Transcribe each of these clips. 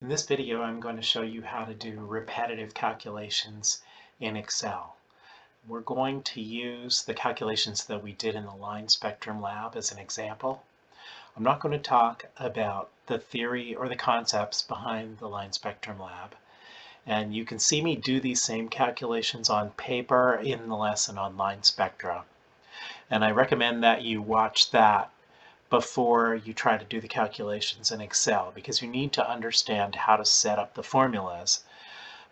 In this video, I'm going to show you how to do repetitive calculations in Excel. We're going to use the calculations that we did in the line spectrum lab as an example. I'm not going to talk about the theory or the concepts behind the line spectrum lab. And you can see me do these same calculations on paper in the lesson on line spectra. And I recommend that you watch that before you try to do the calculations in Excel, because you need to understand how to set up the formulas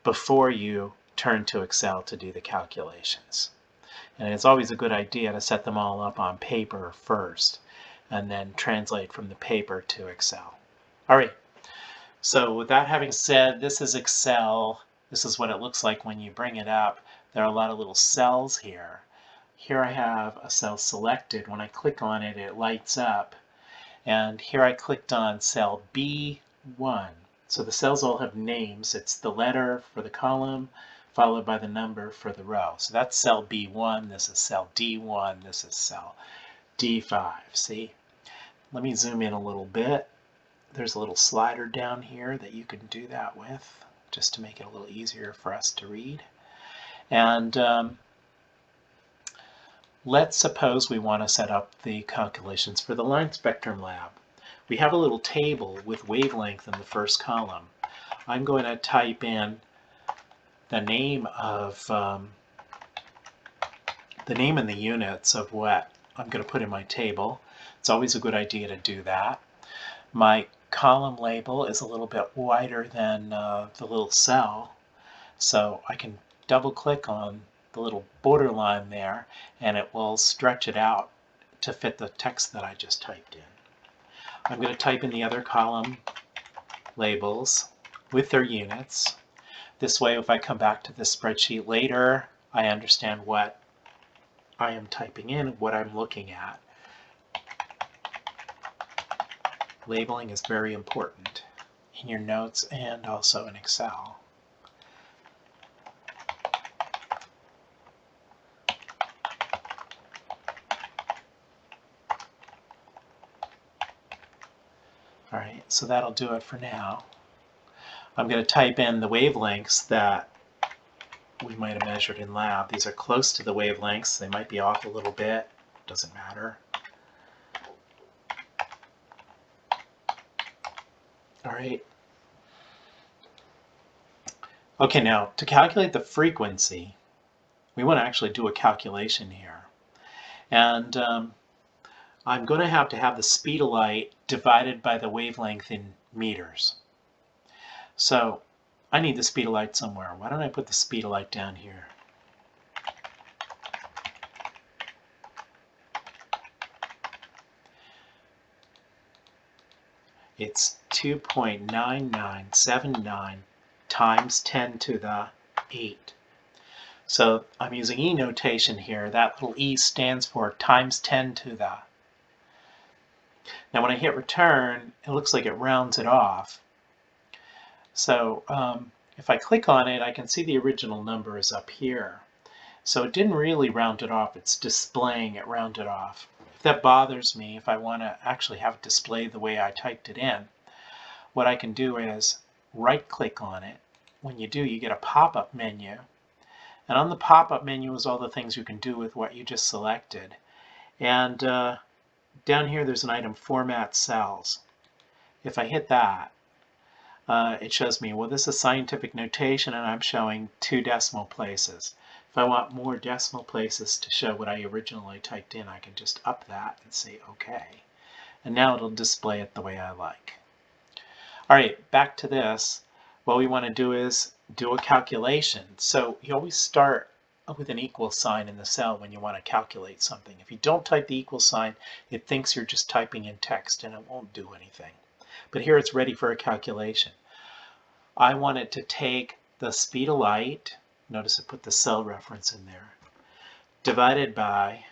before you turn to Excel to do the calculations. And it's always a good idea to set them all up on paper first and then translate from the paper to Excel. All right, so with that having said, this is Excel. This is what it looks like when you bring it up. There are a lot of little cells here. Here I have a cell selected. When I click on it, it lights up. And here I clicked on cell B1. So the cells all have names. It's the letter for the column followed by the number for the row. So that's cell B1. This is cell D1. This is cell D5. See? Let me zoom in a little bit. There's a little slider down here that you can do that with, just to make it a little easier for us to read. And let's suppose we want to set up the calculations for the line spectrum lab. We have a little table with wavelength in the first column. I'm going to type in the name and the units of what I'm going to put in my table. It's always a good idea to do that. My column label is a little bit wider than the little cell, so I can double click on the little borderline there, and it will stretch it out to fit the text that I just typed in. I'm going to type in the other column labels with their units. This way, if I come back to this spreadsheet later, I understand what I am typing in, what I'm looking at. Labeling is very important in your notes and also in Excel. All right, so that'll do it for now. I'm going to type in the wavelengths that we might have measured in lab. These are close to the wavelengths. They might be off a little bit. Doesn't matter. All right. Okay, now to calculate the frequency, we want to actually do a calculation here. And I'm going to have the speed of light divided by the wavelength in meters. So I need the speed of light somewhere. Why don't I put the speed of light down here? It's 2.9979 times 10 to the 8. So I'm using E notation here. That little E stands for times 10 to the. Now when I hit return, it looks like it rounds it off. So if I click on it, I can see the original number is up here. So it didn't really round it off. It's displaying it rounded off. If that bothers me, if I want to actually have it display the way I typed it in, what I can do is right-click on it. When you do, you get a pop-up menu. And on the pop-up menu is all the things you can do with what you just selected. And down here there's an item, Format Cells. If I hit that, it shows me, well, this is scientific notation and I'm showing 2 decimal places. If I want more decimal places to show what I originally typed in, I can just up that and say OK. And now it'll display it the way I like. All right, back to this. What we want to do is do a calculation. So you always start with an equal sign in the cell when you want to calculate something. If you don't type the equal sign, it thinks you're just typing in text and it won't do anything. But here it's ready for a calculation. I want it to take the speed of light, notice I put the cell reference in there, divided by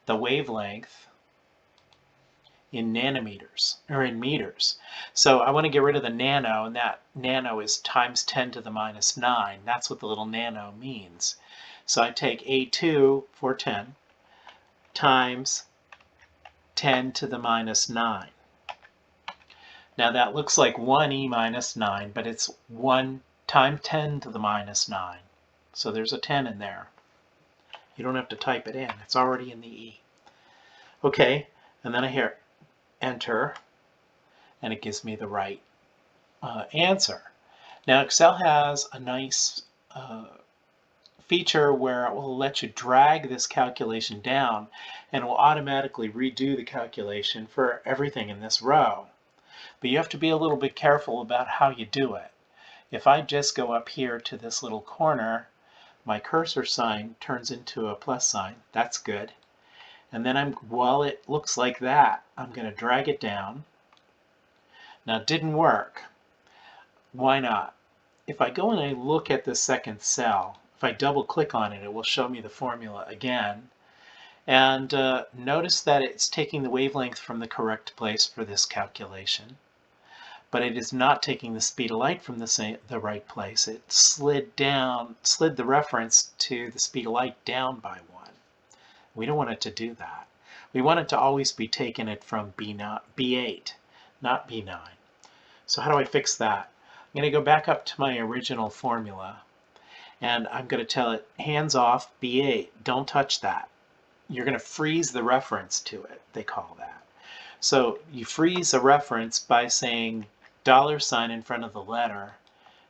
the wavelength in nanometers, or in meters. So I want to get rid of the nano, and that nano is times 10 to the minus 9. That's what the little nano means. So I take A2 for 10 times 10 to the minus 9. Now that looks like 1e minus 9, but it's 1 times 10 to the minus 9. So there's a 10 in there. You don't have to type it in. It's already in the e. Okay, and then I hear enter, and it gives me the right answer. Now Excel has a nice feature where it will let you drag this calculation down and it will automatically redo the calculation for everything in this row. But you have to be a little bit careful about how you do it. If I just go up here to this little corner, my cursor sign turns into a plus sign. That's good. And then while it looks like that, I'm going to drag it down. Now it didn't work. Why not? If I go and I look at the second cell, if I double click on it, it will show me the formula again. And notice that it's taking the wavelength from the correct place for this calculation. But it is not taking the speed of light from the right place. It slid the reference to the speed of light down by 1. We don't want it to do that. We want it to always be taking it from B8, not B9. So how do I fix that? I'm going to go back up to my original formula, and I'm going to tell it, hands off B8, don't touch that. You're going to freeze the reference to it, they call that. So you freeze a reference by saying $sign in front of the letter,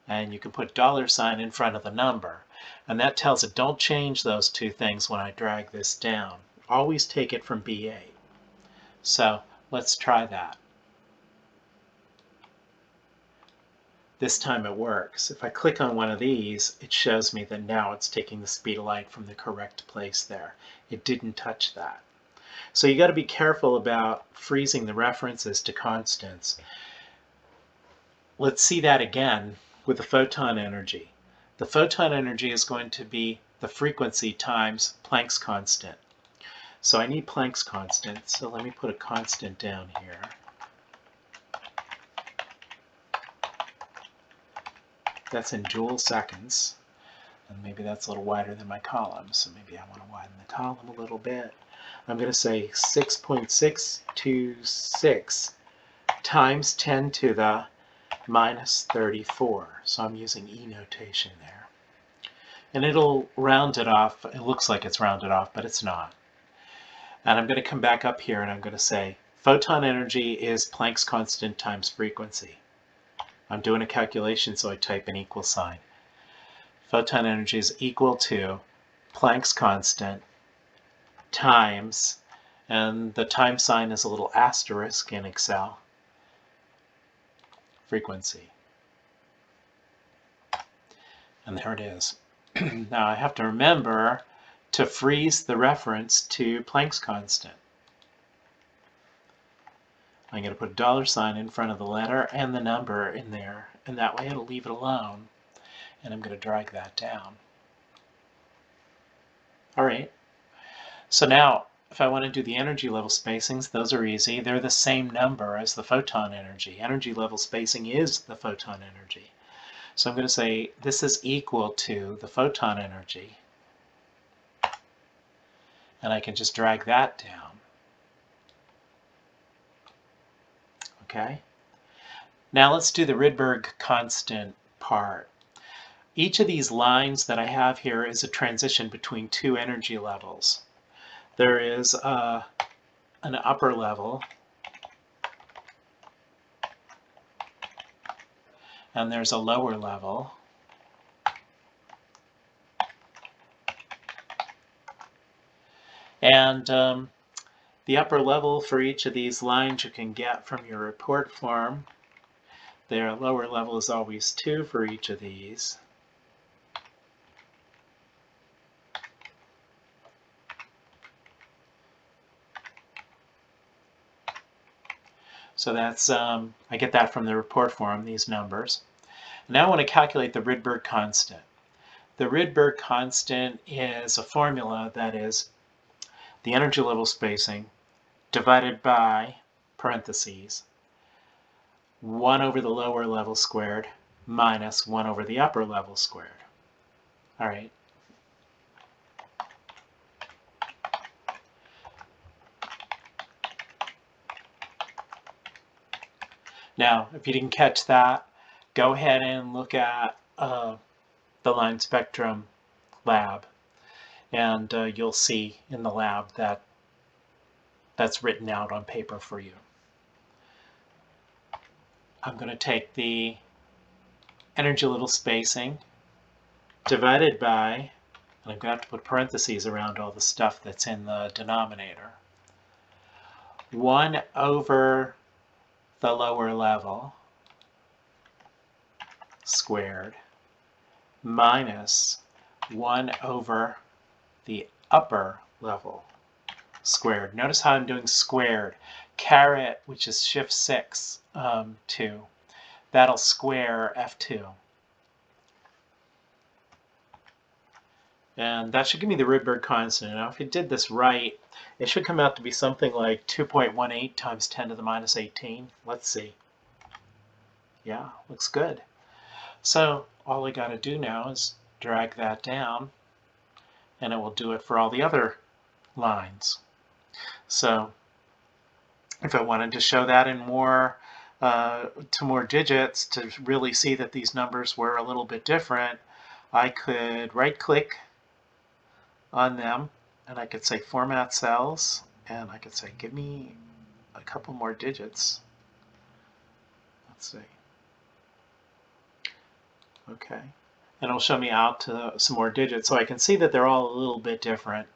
and you can put $sign in front of the number. And that tells it, don't change those two things when I drag this down. Always take it from B8. So let's try that. This time it works. If I click on one of these, it shows me that now it's taking the speed of light from the correct place there. It didn't touch that. So you got to be careful about freezing the references to constants. Let's see that again with the photon energy. The photon energy is going to be the frequency times Planck's constant. So I need Planck's constant, so let me put a constant down here. That's in joule seconds, and maybe that's a little wider than my column, so maybe I want to widen the column a little bit. I'm going to say 6.626 times 10 to the minus 34. So I'm using E notation there. And it'll round it off. It looks like it's rounded off, but it's not. And I'm going to come back up here and I'm going to say photon energy is Planck's constant times frequency. I'm doing a calculation, so I type an equal sign. Photon energy is equal to Planck's constant times, and the time sign is a little asterisk in Excel, frequency. And there it is. Now I have to remember to freeze the reference to Planck's constant. I'm going to put $sign in front of the letter and the number in there, and that way it'll leave it alone. And I'm going to drag that down. All right. So now, if I want to do the energy level spacings, those are easy. They're the same number as the photon energy. Energy level spacing is the photon energy. So I'm going to say this is equal to the photon energy. And I can just drag that down. Okay. Now let's do the Rydberg constant part. Each of these lines that I have here is a transition between two energy levels. There is an upper level, and there's a lower level. And the upper level for each of these lines you can get from your report form. Their lower level is always 2 for each of these. So that's, I get that from the report form, these numbers. Now I want to calculate the Rydberg constant. The Rydberg constant is a formula that is the energy level spacing divided by, parentheses, 1 over the lower level squared minus 1 over the upper level squared. All right. Now, if you didn't catch that, go ahead and look at the line spectrum lab, and you'll see in the lab that that's written out on paper for you. I'm going to take the energy little spacing divided by, and I'm going to have to put parentheses around all the stuff that's in the denominator, 1 over the lower level squared minus 1 over the upper level squared. Notice how I'm doing squared. Caret, which is shift 6, 2. That'll square F2. And that should give me the Rydberg constant. Now, if you did this right, it should come out to be something like 2.18 times 10 to the minus 18. Let's see. Yeah, looks good. So all I got to do now is drag that down, and it will do it for all the other lines. So if I wanted to show that in more to more digits to really see that these numbers were a little bit different, I could right-click on them, and I could say Format Cells, and I could say give me a couple more digits. Let's see. Okay. And it'll show me out to some more digits, so I can see that they're all a little bit different.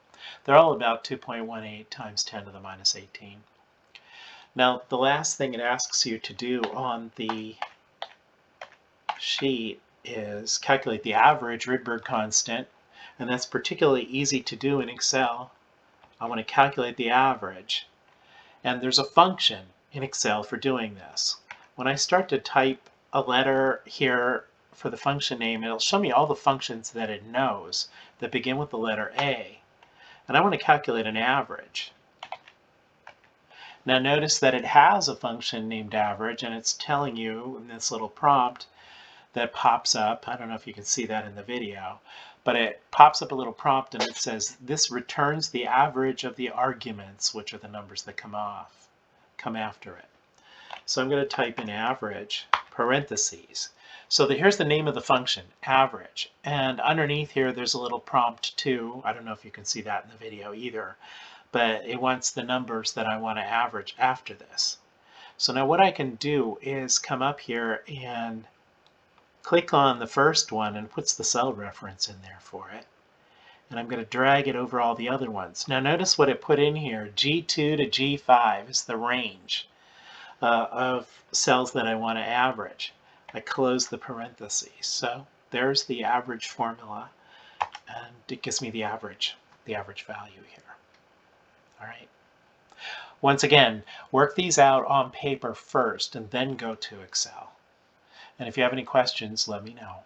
They're all about 2.18 times 10 to the minus 18. Now, the last thing it asks you to do on the sheet is calculate the average Rydberg constant, and that's particularly easy to do in Excel. I want to calculate the average, and there's a function in Excel for doing this. When I start to type a letter here for the function name, it'll show me all the functions that it knows that begin with the letter A, and I want to calculate an average. Now notice that it has a function named average, and it's telling you in this little prompt that pops up. I don't know if you can see that in the video, but it pops up a little prompt and it says this returns the average of the arguments, which are the numbers that come after it. So I'm going to type in average, parentheses. So here's the name of the function, average. And underneath here there's a little prompt too. I don't know if you can see that in the video either, but it wants the numbers that I want to average after this. So now what I can do is come up here and click on the first one, and it puts the cell reference in there for it. And I'm going to drag it over all the other ones. Now notice what it put in here. G2 to G5 is the range of cells that I want to average. I close the parentheses. So there's the average formula, and it gives me the average value here. All right. Once again, work these out on paper first and then go to Excel. And if you have any questions, let me know.